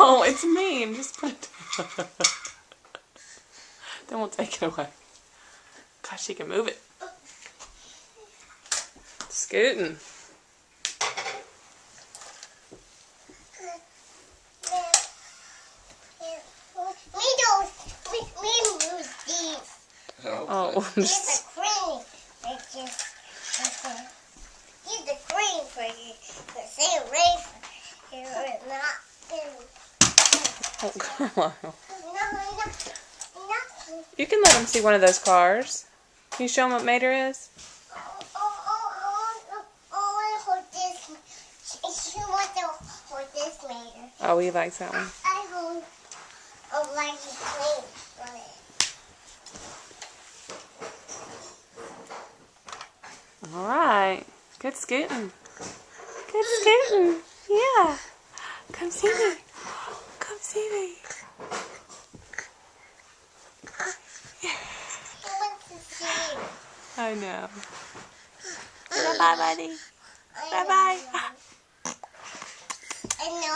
No, it's mean. Just put it down. Then we'll take it away. Gosh, she can move it. Scooting. Oh, Here's the cream. Here's the cream for you. Stay away from here. oh, Carlo. No. You can let him see one of those cars. Can you show him what Mater is? I hold this. She wants to hold this later. Oh, he likes that one. I hold a light plate for it. All right. Good scooting. Good scooting. Yeah. Come see me. Come see me. He wants to see you. I know. Bye-bye, buddy. Bye-bye. I know.